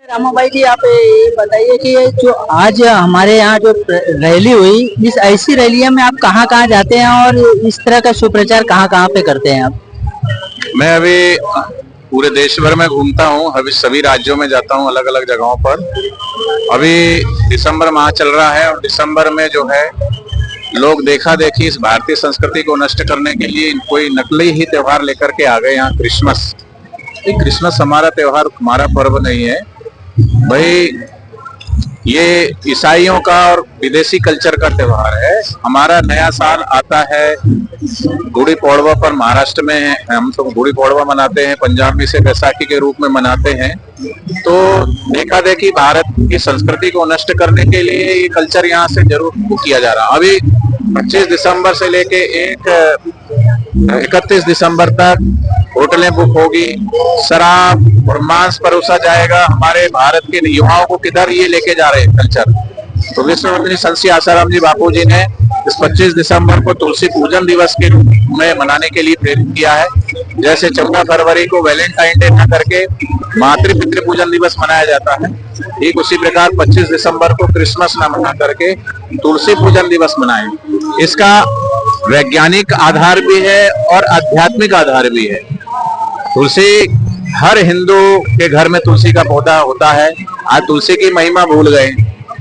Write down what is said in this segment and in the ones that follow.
रामाबाई जी, आप ये बताइए कि ये जो आज हमारे यहाँ जो रैली हुई, इस ऐसी रैलियों में आप कहाँ कहाँ जाते हैं और इस तरह का सुप्रचार कहाँ कहाँ पे करते हैं आप? मैं अभी पूरे देश भर में घूमता हूँ। अभी सभी राज्यों में जाता हूँ, अलग अलग जगहों पर। अभी दिसंबर माह चल रहा है और दिसंबर में जो है लोग देखा देखी इस भारतीय संस्कृति को नष्ट करने के लिए कोई नकली ही त्योहार लेकर के आ गए। यहाँ क्रिसमस, ये क्रिसमस हमारा त्योहार, हमारा पर्व नहीं है भाई। ये ईसाइयों का और विदेशी कल्चर का त्योहार है। हमारा नया साल आता है गुड़ी पड़वा पर। महाराष्ट्र में हम सब गुड़ी पड़वा मनाते हैं, पंजाब में इसे बैसाखी के रूप में मनाते हैं। तो देखा देखी भारत की संस्कृति को नष्ट करने के लिए ये कल्चर यहाँ से जरूर किया जा रहा है। अभी 25 दिसंबर से लेके 31 दिसंबर तक होटलें बुक होगी, शराब और मांस परोसा जाएगा। हमारे भारत के युवाओं को किधर ये लेके जा रहे हैं कल्चर। तो विश्व संत श्री आसाराम जी बापू जी ने इस 25 दिसंबर को तुलसी पूजन दिवस के रूप में मनाने के लिए प्रेरित किया है। जैसे 14 फरवरी को वैलेंटाइन डे न करके मातृ पितृ पूजन दिवस मनाया जाता है, ठीक उसी प्रकार 25 दिसंबर को क्रिसमस न मना करके तुलसी पूजन दिवस मनाएं। इसका वैज्ञानिक आधार भी है और आध्यात्मिक आधार भी है। तुलसी, हर हिंदू के घर में तुलसी का पौधा होता है। आज तुलसी की महिमा भूल गए,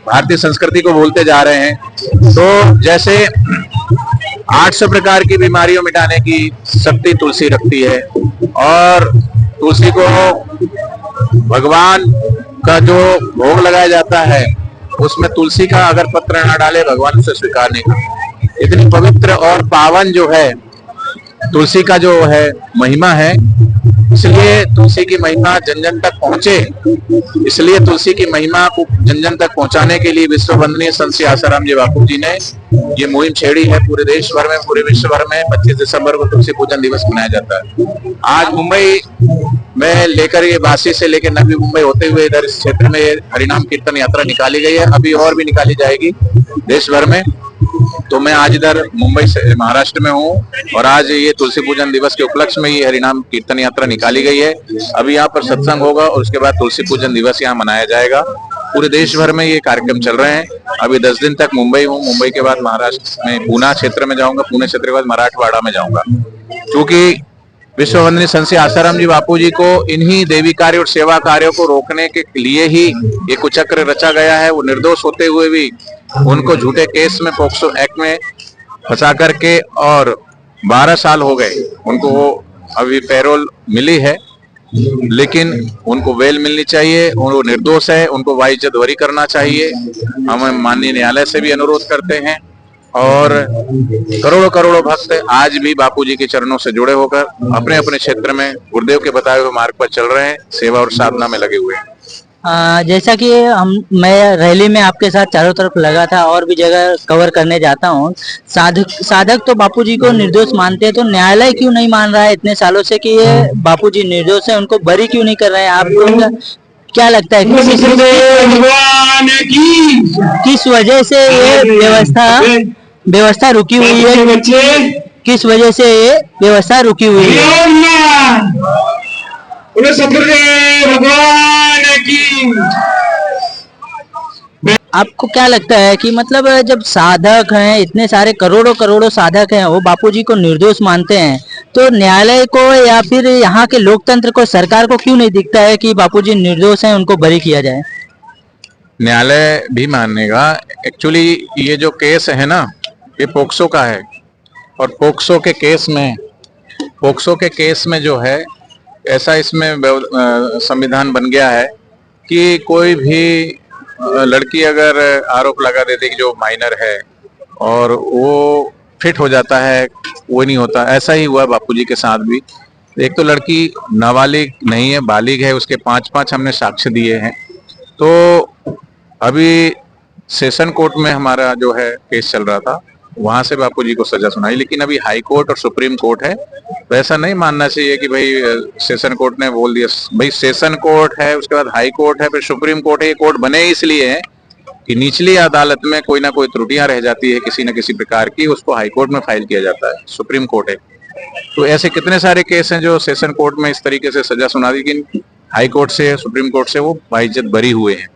भारतीय संस्कृति को भूलते जा रहे हैं। तो जैसे 800 प्रकार की बीमारियों मिटाने की शक्ति तुलसी रखती है, और तुलसी को भगवान का जो भोग लगाया जाता है उसमें तुलसी का अगर पत्र न डाले भगवान उसे स्वीकार नहीं करते। इतनी पवित्र और पावन जो है तुलसी का जो है महिमा है, इसलिए तुलसी की महिमा जन जन तक पहुंचे, इसलिए तुलसी की महिमा को जन जन तक पहुंचाने के लिए विश्व वंदनीय संत श्री आसाराम जी बापू जी ने ये मुहिम छेड़ी है। पूरे देश भर में, पूरे विश्व भर में 25 दिसंबर को तुलसी पूजन दिवस मनाया जाता है। आज मुंबई में लेकर ये बासी से लेकर नवी मुंबई होते हुए इधर इस क्षेत्र में हरिनाम कीर्तन यात्रा निकाली गई है। अभी और भी निकाली जाएगी देश भर में। तो मैं आज इधर मुंबई से, महाराष्ट्र में हूँ, और आज ये तुलसी पूजन दिवस के उपलक्ष्य में ये हरिनाम कीर्तन यात्रा निकाली गई है। अभी यहाँ पर सत्संग होगा और उसके बाद तुलसी पूजन दिवस यहाँ मनाया जाएगा। पूरे देश भर में ये कार्यक्रम चल रहे हैं। अभी 10 दिन तक मुंबई हूँ, मुंबई के बाद महाराष्ट्र में पूना क्षेत्र में जाऊंगा, पुणे क्षेत्र के बाद मराठवाड़ा में जाऊंगा। क्योंकि विश्व वंदनीय संत श्री आसाराम जी बापू जी को इन्हीं देवी कार्य और सेवा कार्यों को रोकने के लिए ही ये कुचक्र रचा गया है। वो निर्दोष होते हुए भी उनको झूठे केस में, पोक्सो एक्ट में फंसा करके, और 12 साल हो गए उनको। अभी पैरोल मिली है, लेकिन उनको बेल मिलनी चाहिए। वो निर्दोष है, उनको वाइज्जत वरी करना चाहिए। हम माननीय न्यायालय से भी अनुरोध करते हैं। और करोड़ों करोड़ों भक्त आज भी बापूजी के चरणों से जुड़े होकर अपने अपने क्षेत्र में गुरुदेव के बताए हुए मार्ग पर चल रहे हैं, सेवा और साधना में लगे हुए हैं। जैसा कि मैं रैली में आपके साथ चारों तरफ लगा था और भी जगह कवर करने जाता हूँ। साधक तो बापूजी को निर्दोष मानते हैं, तो न्यायालय क्यों नहीं मान रहा है इतने सालों से कि ये बापूजी निर्दोष है, उनको बरी क्यों नहीं कर रहे हैं? आपको क्या लगता है किस वजह से ये व्यवस्था रुकी हुई है? किस वजह से ये व्यवस्था रुकी हुई है? आपको क्या लगता है कि मतलब जब साधक हैं, इतने सारे करोड़ों करोड़ों साधक हैं, वो बापूजी को निर्दोष मानते हैं, तो न्यायालय को या फिर यहाँ के लोकतंत्र को, सरकार को क्यों नहीं दिखता है कि बापूजी निर्दोष हैं, उनको बरी किया जाए? न्यायालय भी मानेगा। एक्चुअली ये जो केस है ना, ये पोक्सो का है, और पोक्सो के केस में जो है ऐसा इसमें संविधान बन गया है कि कोई भी लड़की अगर आरोप लगा देती कि जो माइनर है और वो फिट हो जाता है, वो नहीं होता। ऐसा ही हुआ बापूजी के साथ भी। एक तो लड़की नाबालिग नहीं है, बालिग है, उसके 5 हमने साक्ष्य दिए हैं। तो अभी सेशन कोर्ट में हमारा जो है केस चल रहा था, वहां से बापूजी को सजा सुनाई। लेकिन अभी हाई कोर्ट और सुप्रीम कोर्ट है, तो ऐसा नहीं मानना चाहिए कि भाई सेशन कोर्ट ने बोल दिया। भाई सेशन कोर्ट है, उसके बाद हाई कोर्ट है, फिर सुप्रीम कोर्ट है। ये कोर्ट बने इसलिए है कि निचली अदालत में कोई ना कोई त्रुटियां रह जाती है किसी न किसी प्रकार की, उसको हाई कोर्ट में फाइल किया जाता है, सुप्रीम कोर्ट है। तो ऐसे कितने सारे केस हैं जो सेशन कोर्ट में इस तरीके से सजा सुना दी। हाई कोर्ट से, सुप्रीम कोर्ट से वो बाइज्जत बरी हुए हैं।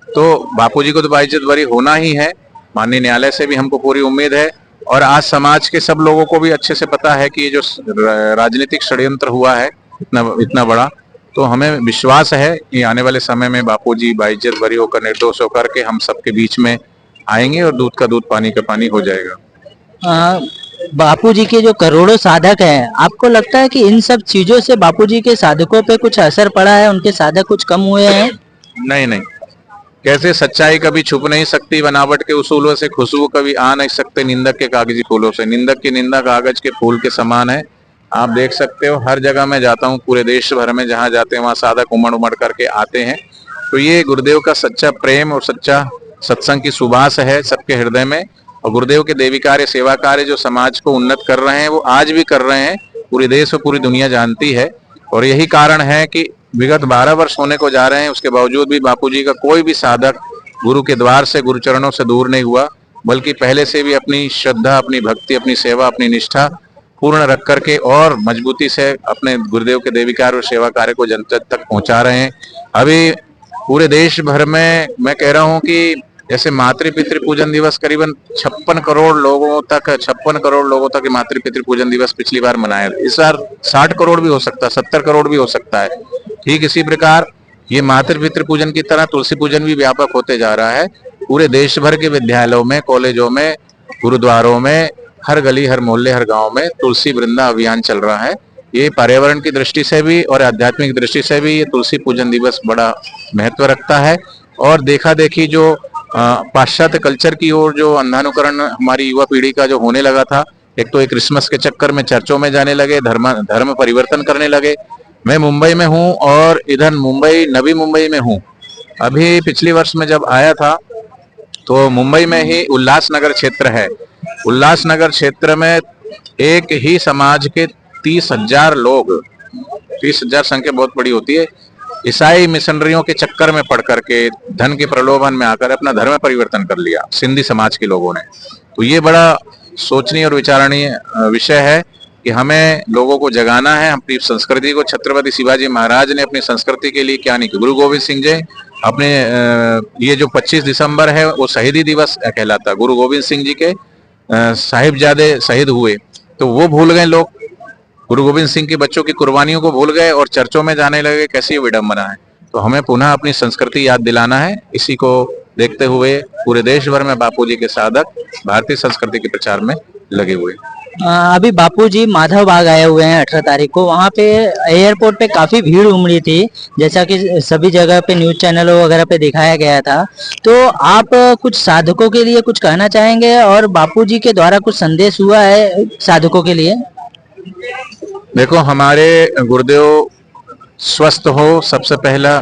तो बापूजी को तो बाइज्जत बरी होना ही है, माननीय न्यायालय से भी हमको पूरी उम्मीद है। और आज समाज के सब लोगों को भी अच्छे से पता है कि ये जो राजनीतिक षड्यंत्र हुआ है इतना बड़ा, तो हमें विश्वास है कि आने वाले समय में बापूजी बाइज्जत बरी होकर, निर्दोष होकर के हम सबके बीच में आएंगे और दूध का दूध पानी का पानी हो जाएगा। बापूजी के जो करोड़ों साधक हैं, आपको लगता है कि इन सब चीजों से बापूजी के साधकों पे कुछ असर पड़ा है, उनके साधक कुछ कम हुए हैं? नहीं नहीं, कैसे सच्चाई कभी छुप नहीं सकती, बनावट के उसूलों से खुशबू कभी आ नहीं सकते निंदक के कागजी फूलों से। निंदक की निंदा कागज के फूल के समान है। आप देख सकते हो, हर जगह मैं जाता हूँ, पूरे देश भर में जहाँ जाते हैं वहाँ साधक उमड़ उमड़ करके आते हैं। तो ये गुरुदेव का सच्चा प्रेम और सच्चा सत्संग की सुबास है सबके हृदय में। और गुरुदेव के देवी कार्य, सेवा कार्य जो समाज को उन्नत कर रहे हैं, वो आज भी कर रहे हैं, पूरे देश और पूरी दुनिया जानती है। और यही कारण है कि विगत 12 वर्ष होने को जा रहे हैं, उसके बावजूद भी बापूजी का कोई भी साधक गुरु के द्वार से, गुरु चरणों से दूर नहीं हुआ, बल्कि पहले से भी अपनी श्रद्धा, अपनी भक्ति, अपनी सेवा, अपनी निष्ठा पूर्ण रख करके और मजबूती से अपने गुरुदेव के देवी कार्य और सेवा कार्य को जनता तक पहुंचा रहे हैं। अभी पूरे देश भर में मैं कह रहा हूं कि जैसे मातृ पितृ पूजन दिवस करीबन 56 करोड़ लोगों तक मातृ पितृ पूजन दिवस पिछली बार मनाया। इस बार 60 करोड़ भी हो सकता है, 70 करोड़ भी हो सकता है। ठीक इसी प्रकार ये मातृ पितृ पूजन की तरह तुलसी पूजन भी व्यापक होते जा रहा है। पूरे देश भर के विद्यालयों में, कॉलेजों में, गुरुद्वारों में, हर गली, हर मोहल्ले, हर गांव में तुलसी वृंदा अभियान चल रहा है। ये पर्यावरण की दृष्टि से भी और आध्यात्मिक दृष्टि से भी ये तुलसी पूजन दिवस बड़ा महत्व रखता है। और देखा देखी जो पाश्चात्य कल्चर की ओर जो अंधानुकरण हमारी युवा पीढ़ी का जो होने लगा था, एक तो एक क्रिसमस के चक्कर में चर्चों में जाने लगे, धर्म परिवर्तन करने लगे। मैं मुंबई में हूँ और इधर मुंबई, नवी मुंबई में हूँ। अभी पिछले वर्ष में जब आया था तो मुंबई में ही उल्लासनगर क्षेत्र है, उल्लासनगर क्षेत्र में एक ही समाज के 30,000 लोग, 30,000 संख्या बहुत बड़ी होती है, ईसाई मिशनरियों के चक्कर में पड़ करके, धन के प्रलोभन में आकर अपना धर्म परिवर्तन कर लिया सिंधी समाज के लोगों ने। तो ये बड़ा सोचनीय और विचारणीय विषय है कि हमें लोगों को जगाना है अपनी संस्कृति को। छत्रपति शिवाजी महाराज ने अपनी संस्कृति के लिए क्या नहीं किया। गुरु गोविंद सिंह जी अपने ये जो 25 दिसंबर है वो शहीदी दिवस कहलाता। गुरु गोविंद सिंह जी के साहिबजादे शहीद हुए, तो वो भूल गए लोग। गुरु गोविंद सिंह के बच्चों की कुर्बानियों को भूल गए और चर्चों में जाने लगे। कैसी विडंबना है। तो हमें पुनः अपनी संस्कृति याद दिलाना है। इसी को देखते हुए पूरे देश भर में बापूजी के साधक भारतीय संस्कृति के प्रचार में लगे हुए। अभी बापूजी माधव बाग आए हुए हैं 18 तारीख को। वहाँ पे एयरपोर्ट पे काफी भीड़ उमड़ी थी, जैसा कि सभी जगह पे न्यूज चैनलों वगैरह पे दिखाया गया था। तो आप कुछ साधकों के लिए कुछ कहना चाहेंगे और बापूजी के द्वारा कुछ संदेश हुआ है साधकों के लिए? देखो, हमारे गुरुदेव स्वस्थ हो सबसे पहला